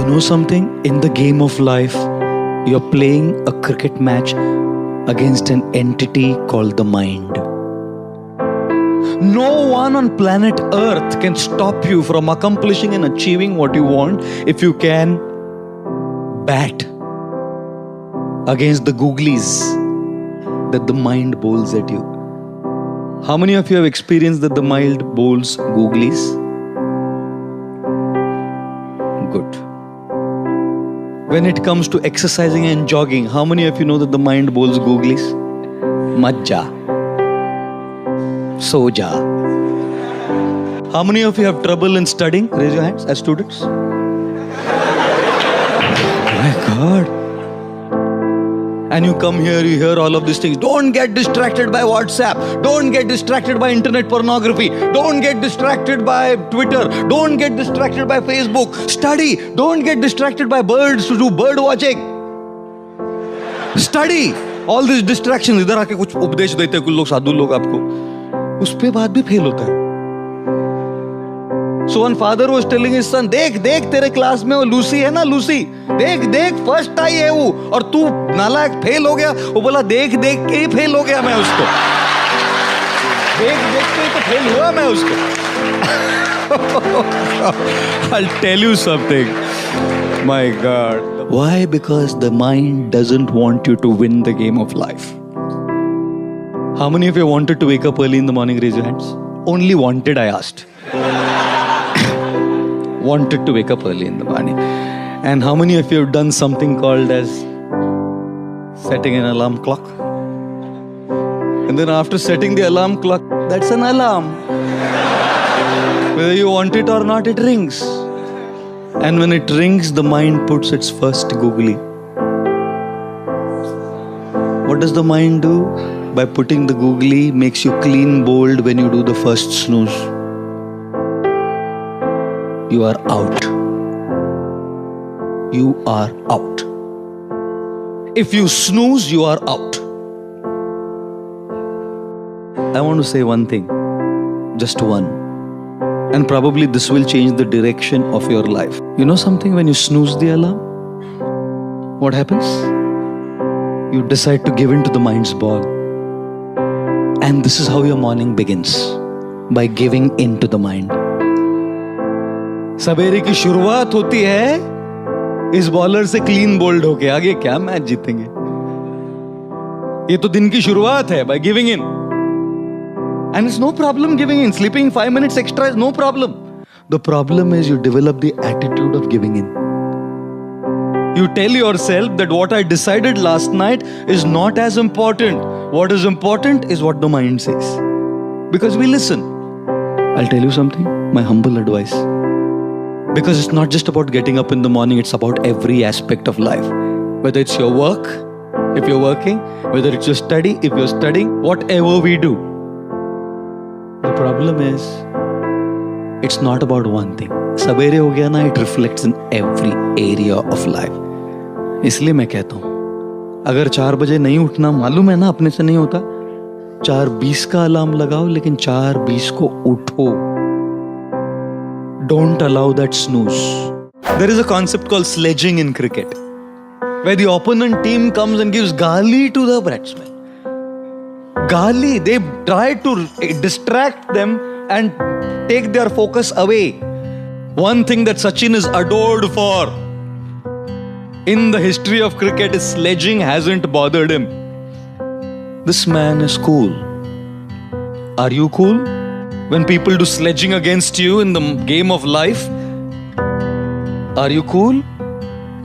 You know something? In the game of life, you're playing a cricket match against an entity called the mind. No one on planet Earth can stop you from accomplishing and achieving what you want if you can bat against the googlies that the mind bowls at you. How many of you have experienced that the mind bowls googlies? Good. When it comes to exercising and jogging, how many of you know that the mind bowls googlies? Majja. Soja. How many of you have trouble in studying? Raise your hands as students. My God. And you come here, you hear all of these things. Don't get distracted by WhatsApp. Don't get distracted by internet pornography. Don't get distracted by Twitter. Don't get distracted by Facebook. Study. Don't get distracted by birds to do bird watching. Study. All these distractions. इधर आके कुछ उपदेश देते हैं कुछ लोग साधु लोग आपको. उस पे बात भी फेल होता है. So one father was telling his son, देख तेरे क्लास में वो लूसी है ना, लूसी देख फर्स्ट आई है वो, और तू नालायक फेल हो गया. वो बोला देख के ही फेल हो गया मैं उसको. देख के ही तो फेल हुआ मैं उसको. I'll tell you something. My God. Why? Because the mind doesn't want you to win the game of life. How many of you wanted to wake up early in the morning? Raise your hands. Only wanted, I asked. Wanted to wake up early in the morning. And how many of you have done something called as setting an alarm clock? And then after setting the alarm clock, that's an alarm. Whether you want it or not, it rings. And when it rings, the mind puts its first googly. What does the mind do? By putting the googly, makes you clean bowled when you do the first snooze. You are out. You are out. If you snooze, you are out. I want to say one thing. Just one. And probably this will change the direction of your life. You know something? When you snooze the alarm, what happens? You decide to give in to the mind's ball. And this is how your morning begins. By giving in to the mind. सवेरे की शुरुआत होती है इस bowler से clean bowled होके. आगे क्या मैच जीतेंगे? ये तो दिन की शुरुआत है. By giving in. And it's no problem giving in. Sleeping 5 minutes extra is no problem. The problem is you develop the attitude of giving in. You tell yourself that what I decided last night is not as important. What is important is what the mind says. Because we listen. I'll tell you something, my humble advice. Because it's not just about getting up in the morning, it's about every aspect of life. Whether it's your work, if you're working, whether it's your study, if you're studying, whatever we do. The problem is, it's not about one thing. सवेरे हो गया ना, it reflects in every area of life. इसलिए मैं कहता हूँ, अगर 4 बजे नहीं उठना, मालूम है ना अपने से नहीं होता, 4:20 का अलार्म लगाओ, लेकिन 4:20 को उठो. Don't allow that snooze. There is a concept called sledging in cricket, where the opponent team comes and gives gali to the batsman. Gali, they try to distract them and take their focus away. One thing that Sachin is adored for in the history of cricket is sledging hasn't bothered him. This man is cool. Are you cool? When people do sledging against you in the game of life, are you cool?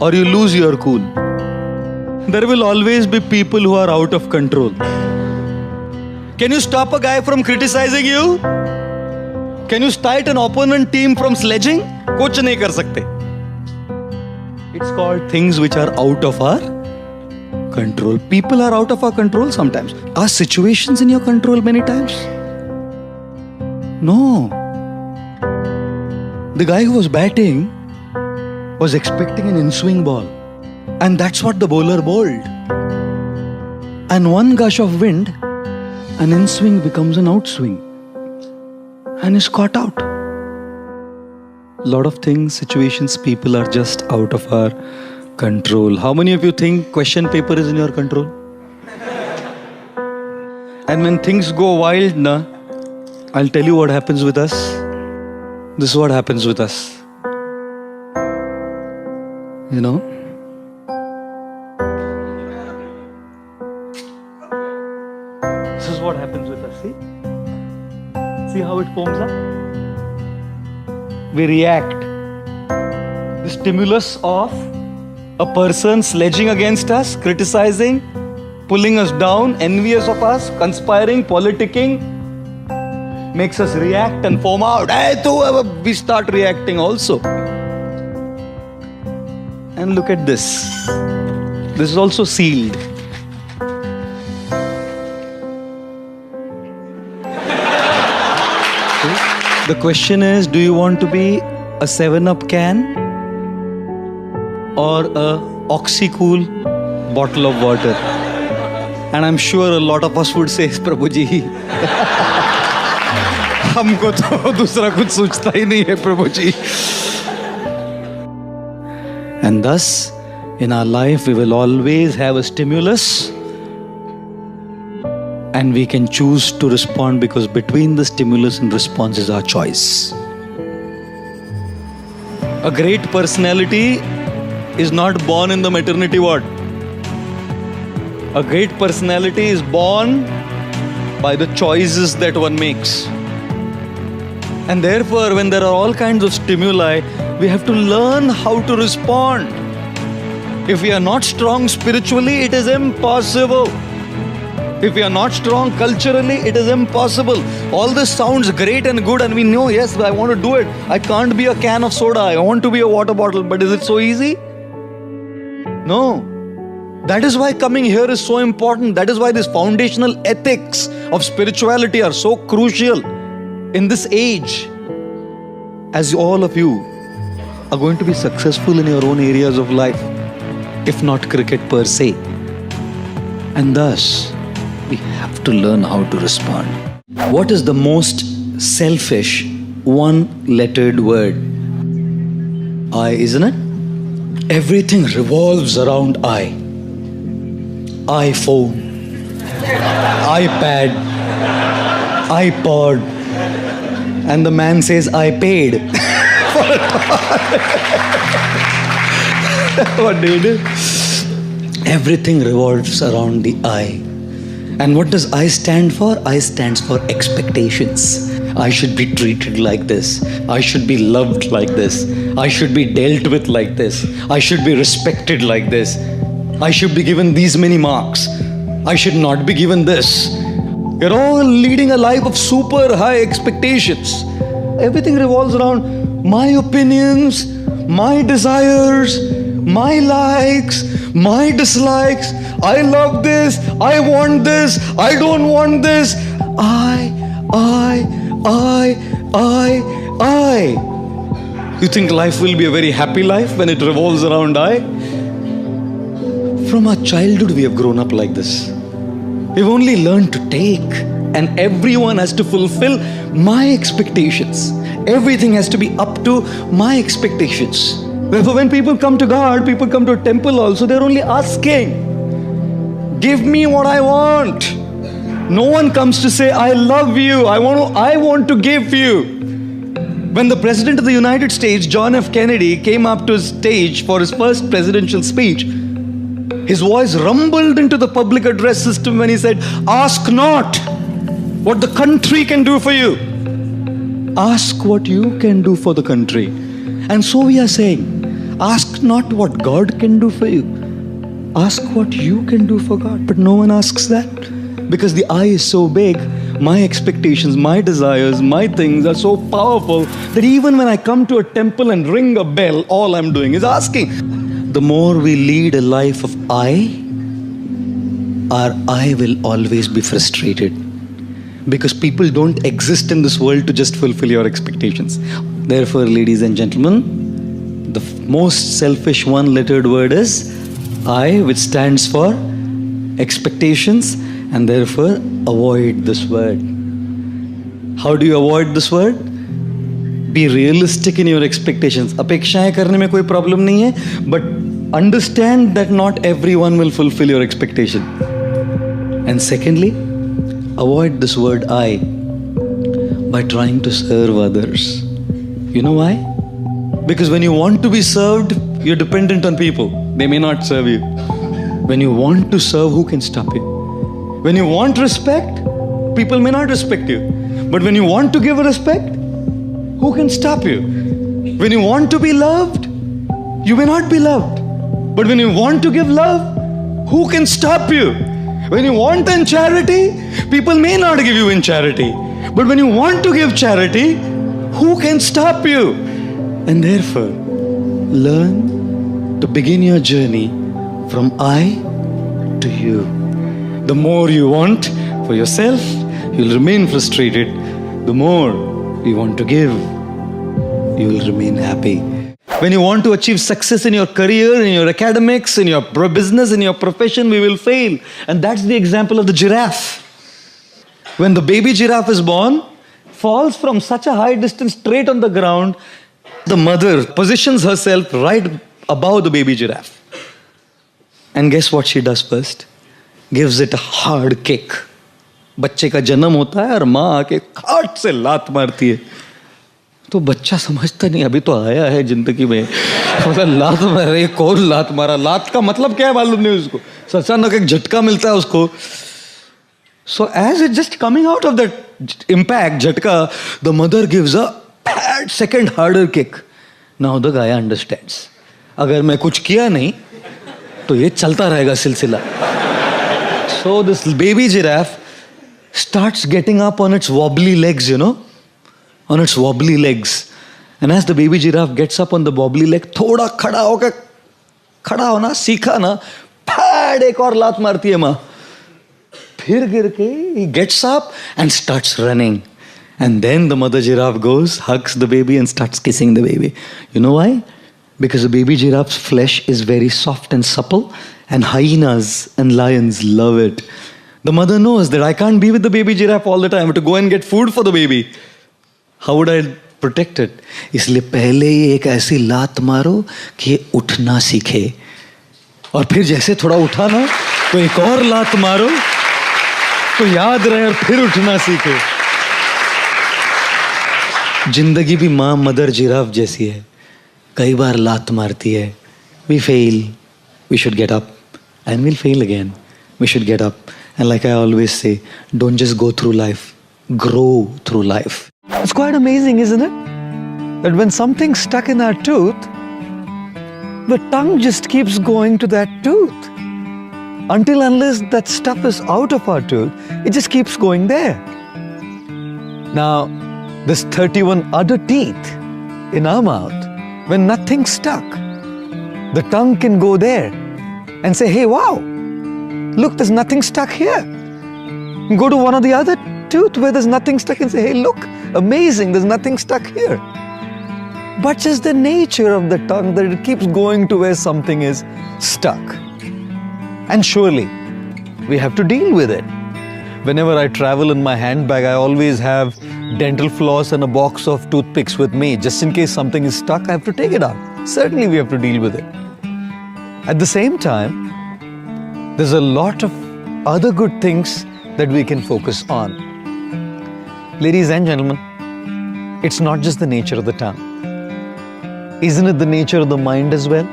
Or you lose your cool? There will always be people who are out of control. Can you stop a guy from criticizing you? Can you stop an opponent team from sledging? कुछ नहीं कर सकते. It's called things which are out of our control. People are out of our control sometimes. Are situations in your control many times? No. The guy who was batting was expecting an in-swing ball. And that's what the bowler bowled. And one gush of wind, an in-swing becomes an outswing. And is caught out. lot of things, situations, people are just out of our control. How many of you think question paper is in your control? And when things go wild, I'll tell you what happens with us. This is what happens with us. You know? This is what happens with us, see? See how it forms up? We react. The stimulus of a person sledging against us, criticizing, pulling us down, envious of us, conspiring, politicking, makes us react and form out. We start reacting also. And look at this. This is also sealed. The question is, do you want to be a 7-Up can or a Oxycool bottle of water? And I'm sure a lot of us would say, Prabhu ji, हमको तो दूसरा कुछ सोचता ही नहीं है प्रभु जी. And thus, in our life, we will always have a stimulus, and we can choose to respond, because between the stimulus and response is our choice. A great personality is not born in the maternity ward. A great personality is born by the choices that one makes. And therefore, when there are all kinds of stimuli, we have to learn how to respond. If we are not strong spiritually, it is impossible. If we are not strong culturally, it is impossible. All this sounds great and good, and we know, yes, I want to do it. I can't be a can of soda. I want to be a water bottle. But is it so easy? No. That is why coming here is so important. That is why these foundational ethics of spirituality are so crucial in this age. As all of you are going to be successful in your own areas of life, if not cricket per se. And thus, we have to learn how to respond. What is the most selfish one-lettered word? I, isn't it? Everything revolves around I. iPhone, iPad, iPod, and the man says, I paid. What do you do? Everything revolves around the I. And what does I stand for? I stands for expectations. I should be treated like this. I should be loved like this. I should be dealt with like this. I should be respected like this. I should be given these many marks. I should not be given this. You're all leading a life of super high expectations. Everything revolves around my opinions, my desires, my likes, my dislikes. I love this, I want this, I don't want this. I. You think life will be a very happy life when it revolves around I? From our childhood we have grown up like this. We've only learned to take, and everyone has to fulfill my expectations. Everything has to be up to my expectations. Therefore, when people come to God, people come to a temple also, they're only asking, give me what I want. No one comes to say, I love you, I want to give you. When the President of the United States, John F. Kennedy, came up to his stage for his first presidential speech, his voice rumbled into the public address system when he said, ask not what the country can do for you. Ask what you can do for the country. And so we are saying, ask not what God can do for you. Ask what you can do for God. But no one asks that, because the I is so big. My expectations, my desires, my things are so powerful that even when I come to a temple and ring a bell, all I'm doing is asking. The more we lead a life of I, our I will always be frustrated, because people don't exist in this world to just fulfill your expectations. Therefore, ladies and gentlemen, the most selfish one-lettered word is I, which stands for expectations, and therefore avoid this word. How do you avoid this word? Be realistic in your expectations. अपेक्षाएं करने में कोई problem नहीं है, but understand that not everyone will fulfill your expectation. And secondly, avoid this word I by trying to serve others. You know why? Because when you want to be served, you're dependent on people. They may not serve you. When you want to serve, who can stop you? When you want respect, people may not respect you. But when you want to give respect, who can stop you? When you want to be loved, you may not be loved. But when you want to give love, who can stop you? When you want in charity, people may not give you in charity. But when you want to give charity, who can stop you? And therefore, learn to begin your journey from I to you. The more you want for yourself, you'll remain frustrated. The more you want to give, you will remain happy. When you want to achieve success in your career, in your academics, in your business, in your profession, we will fail. And that's the example of the giraffe. When the baby giraffe is born, falls from such a high distance straight on the ground, the mother positions herself right above the baby giraffe. And guess what she does first? Gives it a hard kick. बच्चे का जन्म होता है और माँ आके खाट से लात मारती है. तो बच्चा समझता नहीं, अभी तो आया है जिंदगी में, लात मारे, कौन लात मारा, लात का मतलब क्या है मालूम नहीं उसको, अचानक एक झटका मिलता है उसको. So as it's just coming out of that impact, झटका, the mother gives a bad second harder kick. Now the guy understands. अगर मैं कुछ किया नहीं तो ये चलता रहेगा सिलसिला. So this baby giraffe starts getting up on its wobbly legs, you know, on its wobbly legs. And as the baby giraffe gets up on the wobbly leg, थोड़ा खड़ा होकर, खड़ा होना सीखा ना, फैड एक और लात मारती है माँ. फिर गिर के he gets up and starts running. And then the mother giraffe goes, hugs the baby and starts kissing the baby. You know why? Because the baby giraffe's flesh is very soft and supple, and hyenas and lions love it. The mother knows that I can't be with the baby giraffe all the time. I have to go and get food for the baby. How would I protect it? इसलिए पहले ही एक ऐसी लात मारो कि ये उठना सीखे. और फिर जैसे थोड़ा उठा ना, तो एक और लात मारो तो याद रहे और फिर उठना सीखे. जिंदगी भी माँ मदर जिराफ जैसी है. कई बार लात मारती है. We fail. We should get up. And we'll fail again. We should get up. And like I always say, don't just go through life. Grow through life. It's quite amazing, isn't it? That when something's stuck in our tooth, the tongue just keeps going to that tooth. Until unless that stuff is out of our tooth, it just keeps going there. Now, there's 31 other teeth in our mouth. When nothing's stuck, the tongue can go there and say, hey, wow, look, there's nothing stuck here. Go to one of the other tooth where there's nothing stuck and say, hey, look, amazing, there's nothing stuck here. But just the nature of the tongue that it keeps going to where something is stuck. And surely, we have to deal with it. Whenever I travel in my handbag, I always have dental floss and a box of toothpicks with me. Just in case something is stuck, I have to take it out. Certainly, we have to deal with it. At the same time, there's a lot of other good things that we can focus on. Ladies and gentlemen, it's not just the nature of the tongue. Isn't it the nature of the mind as well?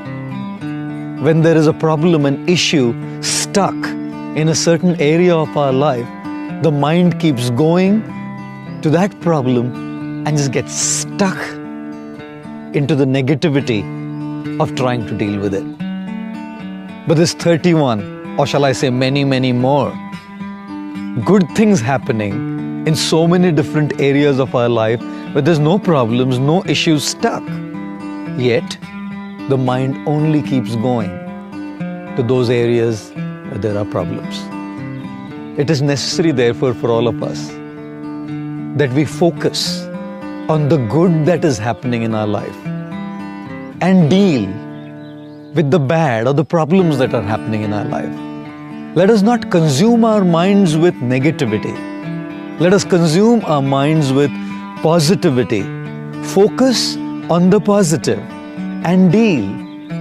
When there is a problem, an issue stuck in a certain area of our life, the mind keeps going to that problem and just gets stuck into the negativity of trying to deal with it. But there's 31, or shall I say many, many more, good things happening in so many different areas of our life where there's no problems, no issues stuck. Yet, the mind only keeps going to those areas where there are problems. It is necessary, therefore, for all of us that we focus on the good that is happening in our life and deal with the bad or the problems that are happening in our life. Let us not consume our minds with negativity. Let us consume our minds with positivity, Focus on the positive and deal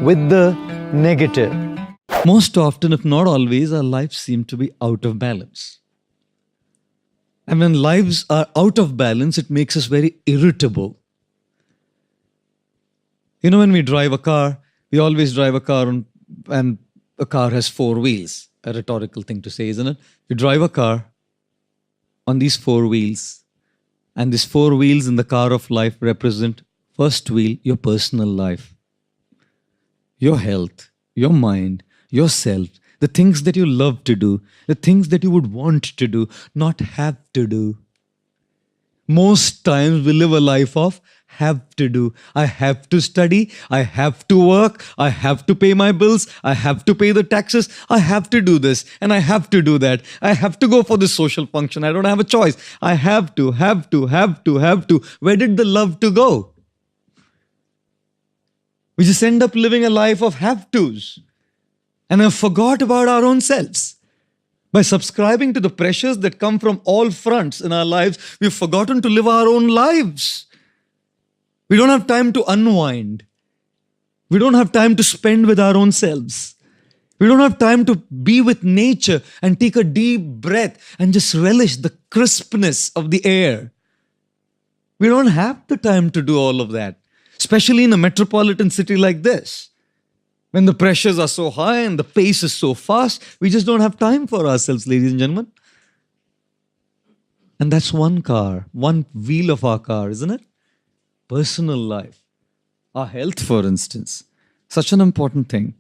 with the negative. Most often, if not always, our lives seem to be out of balance. And when lives are out of balance, it makes us very irritable. You know, when we drive a car, we always drive a car and a car has four wheels. A rhetorical thing to say, isn't it? You drive a car on these four wheels, and these four wheels in the car of life represent first wheel, your personal life, your health, your mind, yourself, the things that you love to do, the things that you would want to do, not have to do. Most times we live a life of have to do. I have to study. I have to work. I have to pay my bills. I have to pay the taxes. I have to do this and I have to do that. I have to go for this social function. I don't have a choice. I have to. Where did the love to go? We just end up living a life of have tos and have forgot about our own selves. By subscribing to the pressures that come from all fronts in our lives, we've forgotten to live our own lives. We don't have time to unwind. We don't have time to spend with our own selves. We don't have time to be with nature and take a deep breath and just relish the crispness of the air. We don't have the time to do all of that, especially in a metropolitan city like this. When the pressures are so high and the pace is so fast, we just don't have time for ourselves, ladies and gentlemen. And that's one car, one wheel of our car, isn't it? Personal life. Our health, for instance. Such an important thing.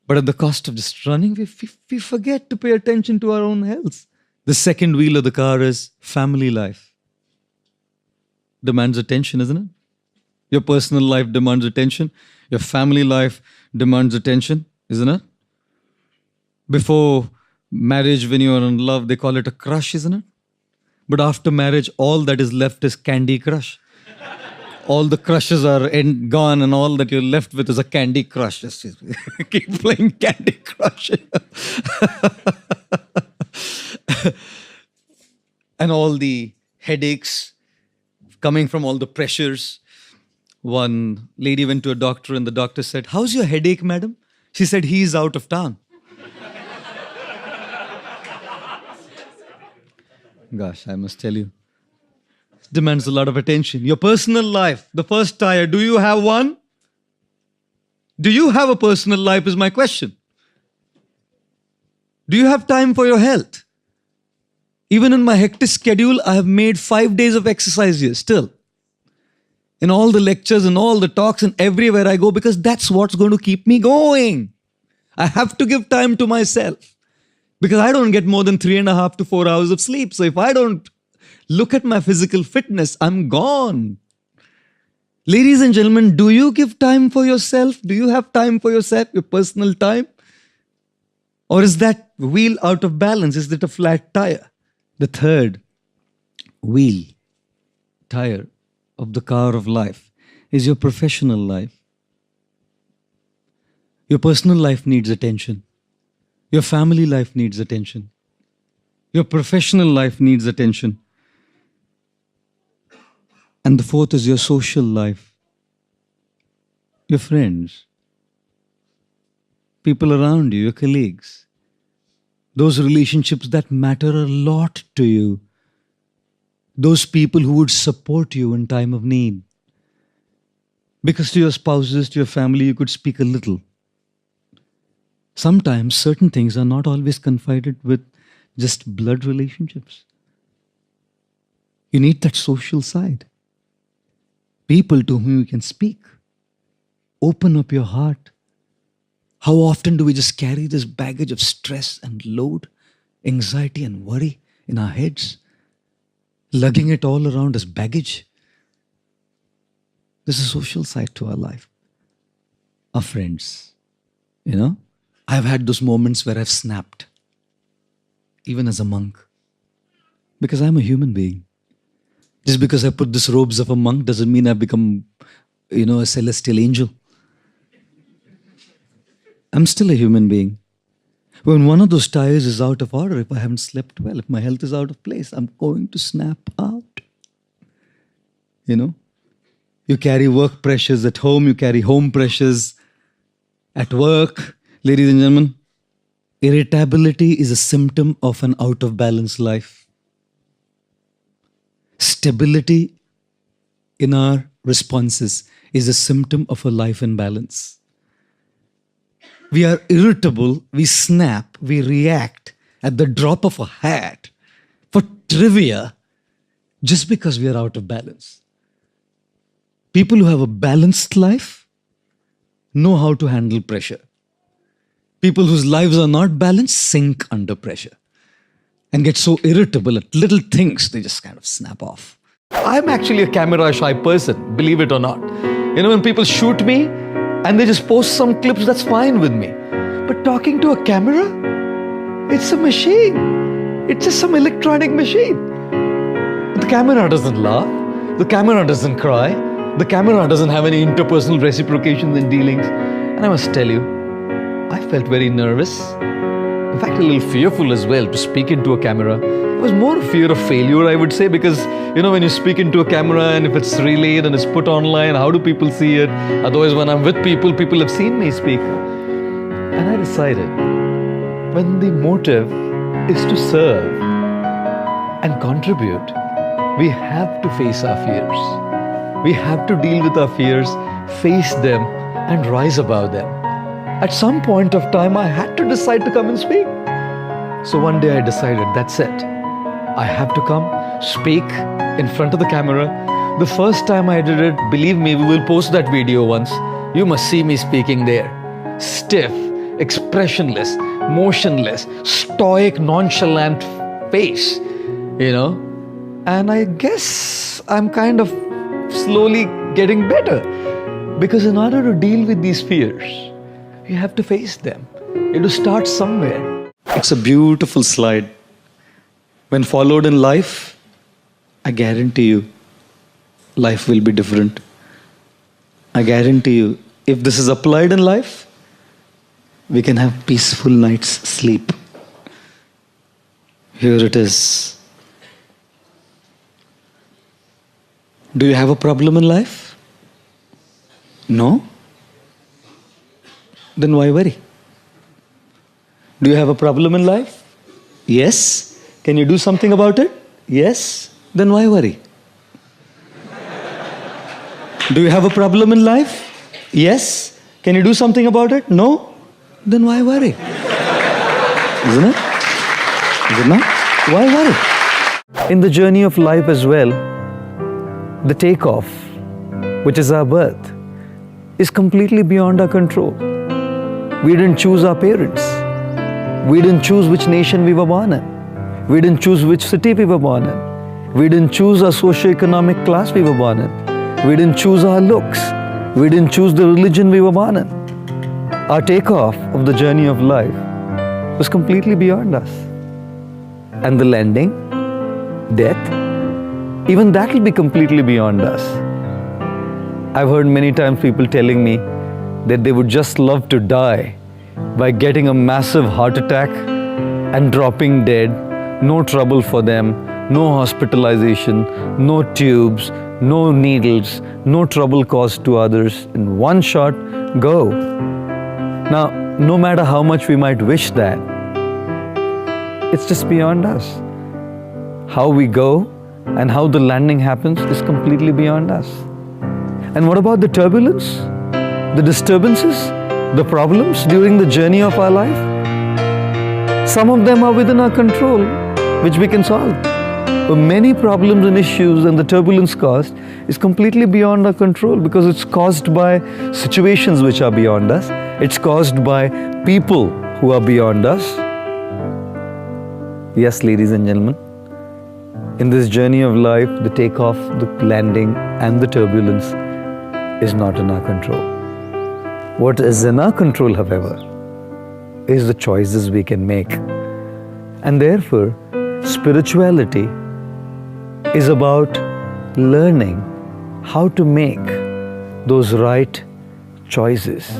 But at the cost of just running, we forget to pay attention to our own health. The second wheel of the car is family life. Demands attention, isn't it? Your personal life demands attention. Your family life demands attention, isn't it? Before marriage, when you are in love, they call it a crush, isn't it? But after marriage, all that is left is Candy Crush. All the crushes are gone and all that you're left with is a Candy Crush. Just keep playing Candy Crush. And all the headaches coming from all the pressures. One lady went to a doctor and the doctor said, "How's your headache, madam?" She said, "He's out of town." Gosh, I must tell you, it demands a lot of attention. Your personal life, the first tire, do you have one? Do you have a personal life is my question. Do you have time for your health? Even in my hectic schedule, I have made 5 days of exercise here still. In all the lectures and all the talks and everywhere I go, because that's what's going to keep me going. I have to give time to myself because I don't get more than 3.5 to 4 hours of sleep. So if I don't look at my physical fitness, I'm gone. Ladies and gentlemen, do you give time for yourself? Do you have time for yourself, your personal time? Or is that wheel out of balance? Is it a flat tire? The third wheel, tire of the car of life is your professional life. Your personal life needs attention. Your family life needs attention. Your professional life needs attention. And the fourth is your social life. Your friends, people around you, your colleagues. Those relationships that matter a lot to you. Those people who would support you in time of need. Because to your spouses, to your family, you could speak a little. Sometimes certain things are not always confided with just blood relationships. You need that social side. People to whom you can speak. Open up your heart. How often do we just carry this baggage of stress and load, anxiety and worry in our heads? Lugging it all around as baggage. There's a social side to our life. Our friends, I've had those moments where I've snapped, even as a monk, because I'm a human being. Just because I put these robes of a monk doesn't mean I've become, a celestial angel. I'm still a human being. When one of those tires is out of order, if I haven't slept well, if my health is out of place, I'm going to snap out. You carry work pressures at home, you carry home pressures at work. Ladies and gentlemen, irritability is a symptom of an out of balance life. Stability in our responses is a symptom of a life in balance. We are irritable, we snap, we react at the drop of a hat for trivia just because we are out of balance. People who have a balanced life know how to handle pressure. People whose lives are not balanced sink under pressure and get so irritable at little things, they just kind of snap off. I'm actually a camera shy person, believe it or not. You know, when people shoot me and they just post some clips, that's fine with me. But talking to a camera, it's a machine. It's just some electronic machine. The camera doesn't laugh. The camera doesn't cry. The camera doesn't have any interpersonal reciprocations and dealings. And I must tell you, I felt very nervous. In fact, a little fearful as well to speak into a camera. It was more a fear of failure, I would say, because, you know, when you speak into a camera and if it's relayed and it's put online, how do people see it? Otherwise, when I'm with people, people have seen me speak. And I decided, when the motive is to serve and contribute, we have to face our fears. We have to deal with our fears, face them, and rise above them. At some point of time, I had to decide to come and speak. So one day I decided, that's it. I have to come, speak in front of the camera. The first time I did it, believe me, we will post that video once. You must see me speaking there. Stiff, expressionless, motionless, stoic, nonchalant face, you know. And I guess I'm kind of slowly getting better. Because in order to deal with these fears, you have to face them. You have to start somewhere. It's a beautiful slide. When followed in life, I guarantee you, life will be different. I guarantee you, if this is applied in life, we can have peaceful night's sleep. Here it is. Do you have a problem in life? No? Then why worry? Do you have a problem in life? Yes. Can you do something about it? Yes. Then why worry? Do you have a problem in life? Yes. Can you do something about it? No. Then why worry? Isn't it? Is it not? Why worry? In the journey of life as well, the takeoff, which is our birth, is completely beyond our control. We didn't choose our parents. We didn't choose which nation we were born in. We didn't choose which city we were born in. We didn't choose our socio-economic class we were born in. We didn't choose our looks. We didn't choose the religion we were born in. Our takeoff of the journey of life was completely beyond us. And the landing, death, even that will be completely beyond us. I've heard many times people telling me that they would just love to die by getting a massive heart attack and dropping dead, no trouble for them, no hospitalization, no tubes, no needles, no trouble caused to others. In one shot, go. Now, no matter how much we might wish that, it's just beyond us. How we go and how the landing happens is completely beyond us. And what about the turbulence, the disturbances, the problems during the journey of our life? Some of them are within our control, which we can solve. But many problems and issues and the turbulence caused is completely beyond our control because it's caused by situations which are beyond us. It's caused by people who are beyond us. Yes, ladies and gentlemen, in this journey of life, the takeoff, the landing, and the turbulence is not in our control. What is in our control, however, is the choices we can make. And therefore, spirituality is about learning how to make those right choices.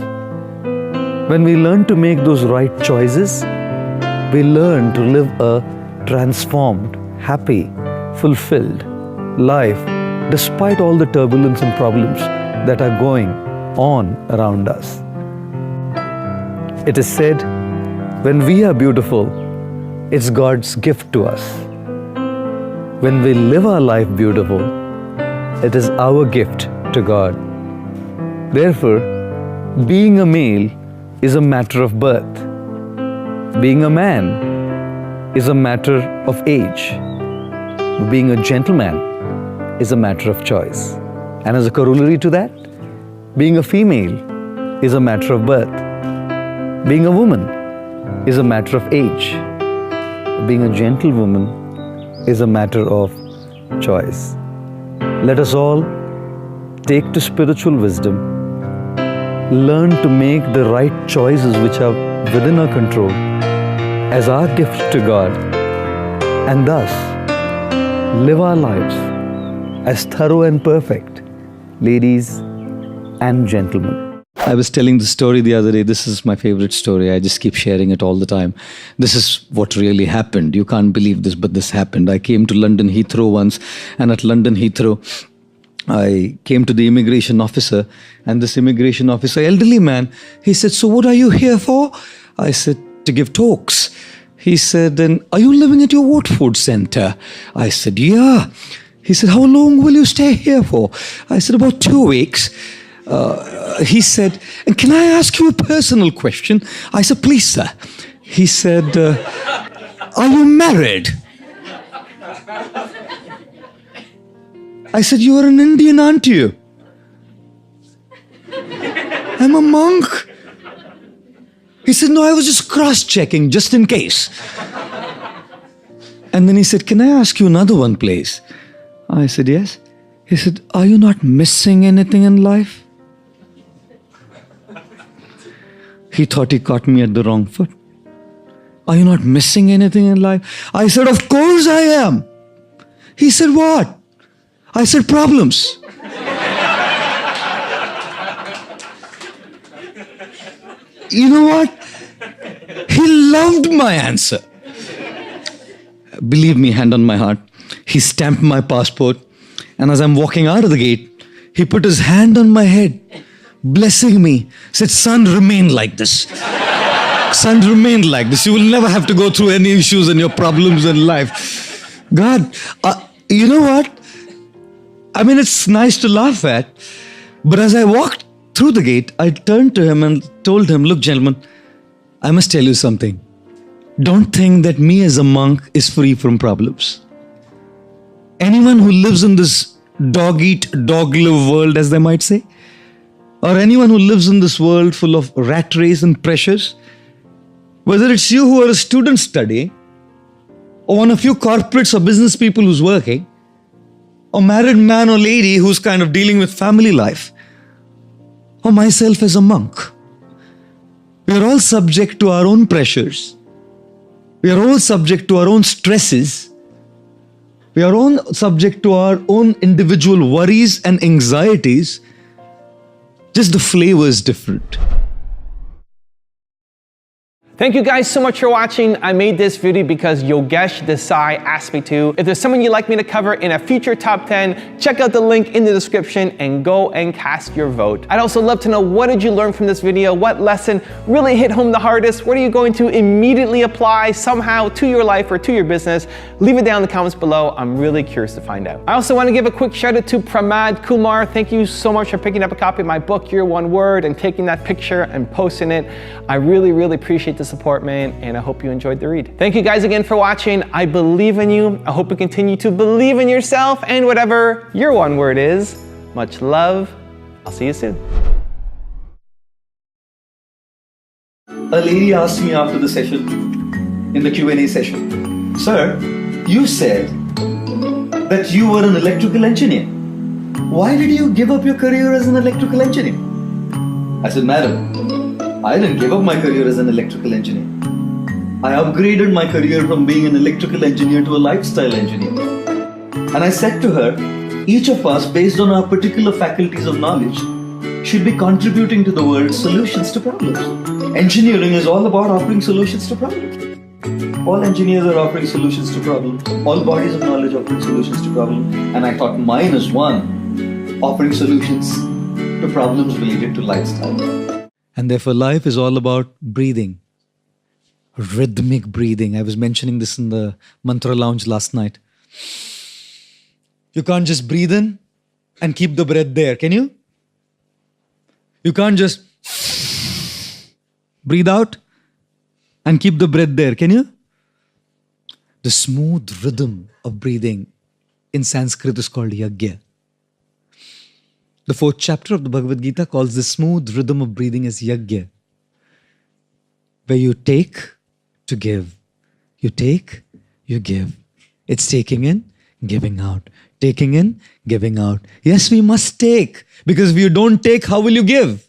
When we learn to make those right choices, we learn to live a transformed, happy, fulfilled life despite all the turbulence and problems that are going on around us. It is said, when we are beautiful, it's God's gift to us. When we live our life beautiful, it is our gift to God. Therefore, being a male is a matter of birth. Being a man is a matter of age. Being a gentleman is a matter of choice. And as a corollary to that, being a female is a matter of birth. Being a woman is a matter of age. Being a gentlewoman is a matter of choice. Let us all take to spiritual wisdom, learn to make the right choices which are within our control as our gift to God, and thus live our lives as thorough and perfect, ladies and gentlemen. I was telling the story the other day. This is my favorite story. I just keep sharing it all the time. This is what really happened. You can't believe this, but this happened. I came to London Heathrow once, and at London Heathrow, I came to the immigration officer, and this immigration officer, elderly man, he said, "So what are you here for?" I said, "To give talks." He said, "Then are you living at your Watford Centre?" I said, "Yeah." He said, "How long will you stay here for?" I said, "About 2 weeks." He said, "And can I ask you a personal question?" I said, "Please, sir." He said, "Are you married?" I said, "You are an Indian, aren't you?" "I'm a monk." He said, "No, I was just cross-checking, just in case." And then he said, "Can I ask you another one, please?" I said, "Yes." He said, "Are you not missing anything in life?" He thought he caught me at the wrong foot. "Are you not missing anything in life?" I said, "Of course I am." He said, "What?" I said, "Problems." You know what? He loved my answer. Believe me, hand on my heart, he stamped my passport, and as I'm walking out of the gate, he put his hand on my head, blessing me, said, "Son, remain like this. Son, remain like this. You will never have to go through any issues and your problems in life." God, you know what? I mean, it's nice to laugh at, but as I walked through the gate, I turned to him and told him, "Look, gentlemen, I must tell you something. Don't think that me as a monk is free from problems. Anyone who lives in this dog-eat, dog-live world, as they might say, or anyone who lives in this world full of rat race and pressures, whether it's you who are a student studying, or one of you corporates or business people who's working, or married man or lady who's kind of dealing with family life, or myself as a monk, we are all subject to our own pressures. We are all subject to our own stresses. We are all subject to our own individual worries and anxieties. Just the flavor is different. Thank you guys so much for watching. I made this video because Yogesh Desai asked me to. If there's someone you'd like me to cover in a future top 10, check out the link in the description and go and cast your vote. I'd also love to know, what did you learn from this video? What lesson really hit home the hardest? What are you going to immediately apply somehow to your life or to your business? Leave it down in the comments below. I'm really curious to find out. I also want to give a quick shout out to Pramad Kumar. Thank you so much for picking up a copy of my book, Your One Word, and taking that picture and posting it. I really, really appreciate the support, man, and I hope you enjoyed the read. Thank you guys again for watching. I believe in you. I hope you continue to believe in yourself and whatever your one word is. Much love. I'll see you soon. A lady asked me after the session, in the Q&A session, "Sir, you said that you were an electrical engineer. Why did you give up your career as an electrical engineer?" I said, "Madam, I didn't give up my career as an electrical engineer. I upgraded my career from being an electrical engineer to a lifestyle engineer." And I said to her, each of us, based on our particular faculties of knowledge, should be contributing to the world's solutions to problems. Engineering is all about offering solutions to problems. All engineers are offering solutions to problems. All bodies of knowledge offering solutions to problems. And I thought mine is one, offering solutions to problems related to lifestyle. And therefore life is all about breathing. Rhythmic breathing. I was mentioning this in the Mantra Lounge last night. You can't just breathe in and keep the breath there, can you? You can't just breathe out and keep the breath there, can you? The smooth rhythm of breathing in Sanskrit is called yagya. The 4th chapter of the Bhagavad Gita calls the smooth rhythm of breathing as yagya, where you take to give. You take, you give. It's taking in, giving out. Taking in, giving out. Yes, we must take, because if you don't take, how will you give?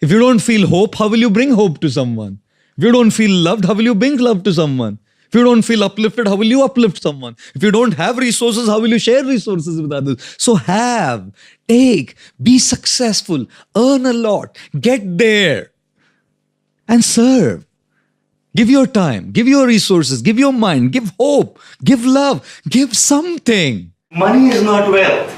If you don't feel hope, how will you bring hope to someone? If you don't feel loved, how will you bring love to someone? If you don't feel uplifted, how will you uplift someone? If you don't have resources, how will you share resources with others? So have, take, be successful, earn a lot, get there, and serve. Give your time, give your resources, give your mind, give hope, give love, give something. Money is not wealth.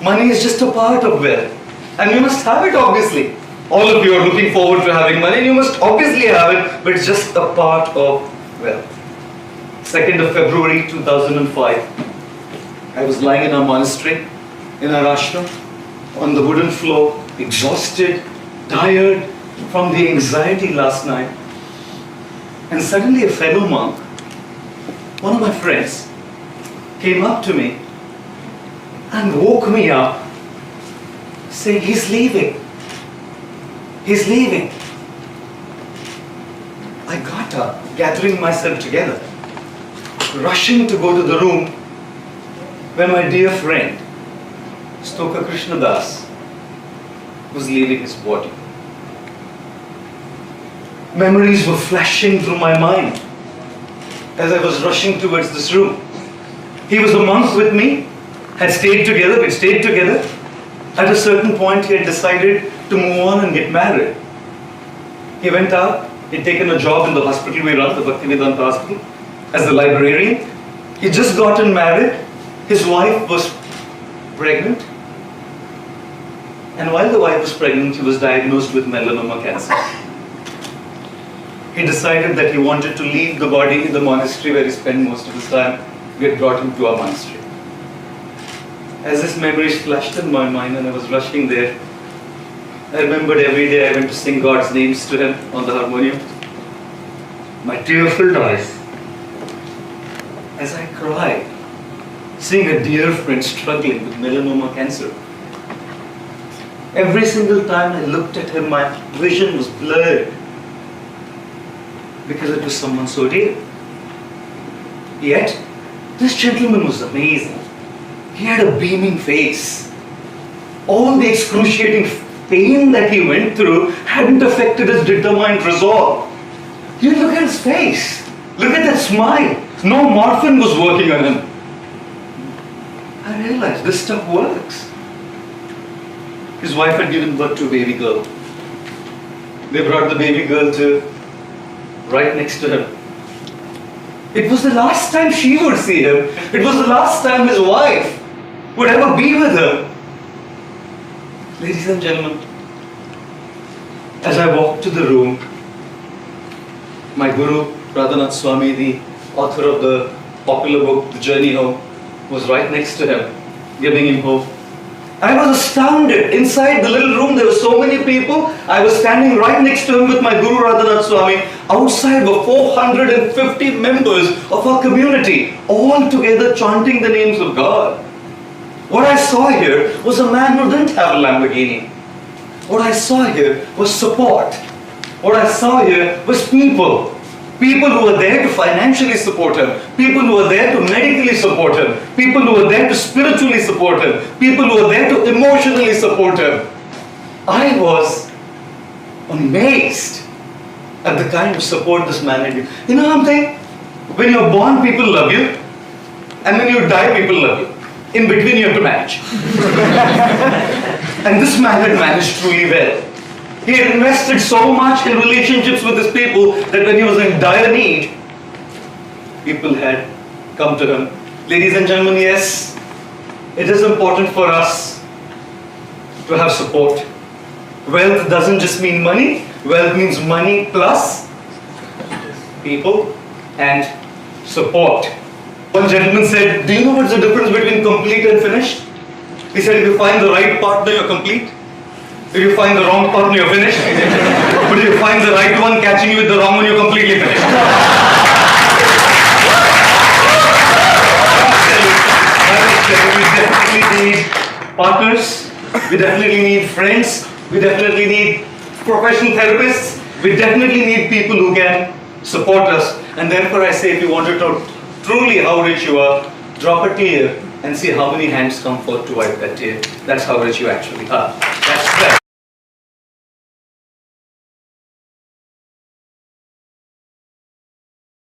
Money is just a part of wealth. And we must have it, obviously. All of you are looking forward to having money, and you must obviously have it, but it's just a part of wealth. 2nd of February 2005, I was lying in our monastery, in our ashram, on the wooden floor, exhausted, tired from the anxiety last night. And suddenly a fellow monk, one of my friends, came up to me and woke me up, saying, he's leaving. He's leaving. I got up, gathering myself together, rushing to go to the room where my dear friend, Stoka Krishnadas, was leaving his body. Memories were flashing through my mind as I was rushing towards this room. He was a monk with me, had stayed together, we stayed together. At a certain point, he had decided to move on and get married. He went out, he'd taken a job in the hospital we run, the Bhaktivedanta Hospital, as the librarian. He'd just gotten married, his wife was pregnant, and while the wife was pregnant, he was diagnosed with melanoma cancer. He decided that he wanted to leave the body in the monastery where he spent most of his time. We had brought him to our monastery. As this memories flashed in my mind and I was rushing there, I remembered every day I went to sing God's names to him on the harmonium. My tear-filled eyes as I cried, seeing a dear friend struggling with melanoma cancer. Every single time I looked at him, my vision was blurred, because it was someone so dear. Yet, this gentleman was amazing. He had a beaming face. All the excruciating pain that he went through hadn't affected his determined resolve. You look at his face. Look at that smile. No morphine was working on him. I realized this stuff works. His wife had given birth to a baby girl. They brought the baby girl to right next to him. It was the last time she would see him. It was the last time his wife would ever be with him. Ladies and gentlemen, as I walked to the room, my Guru, Radhanath Swami, the author of the popular book, The Journey Home, was right next to him, giving him hope. I was astounded. Inside the little room, there were so many people. I was standing right next to him with my Guru Radhanath Swami. Outside were 450 members of our community, all together chanting the names of God. What I saw here was a man who didn't have a Lamborghini. What I saw here was support. What I saw here was people. People who were there to financially support him. People who were there to medically support him. People who were there to spiritually support him. People who were there to emotionally support him. I was amazed at the kind of support this man had given. You know something? When you're born, people love you. And when you die, people love you. In between, you have to manage. And this man had managed truly well. He had invested so much in relationships with his people that when he was in dire need, people had come to him. Ladies and gentlemen, yes, it is important for us to have support. Wealth doesn't just mean money. Wealth means money plus people and support. One gentleman said, do you know what's the difference between complete and finished? He said, if you find the right partner, you're complete. If you find the wrong partner, you're finished. But if you find the right one catching you with the wrong one, you're completely finished. We definitely need partners. We definitely need friends. We definitely need professional therapists. We definitely need people who can support us. And therefore I say, if you wanted to truly how rich you are, drop a tear and see how many hands come forth to wipe that tear. That's how rich you actually are.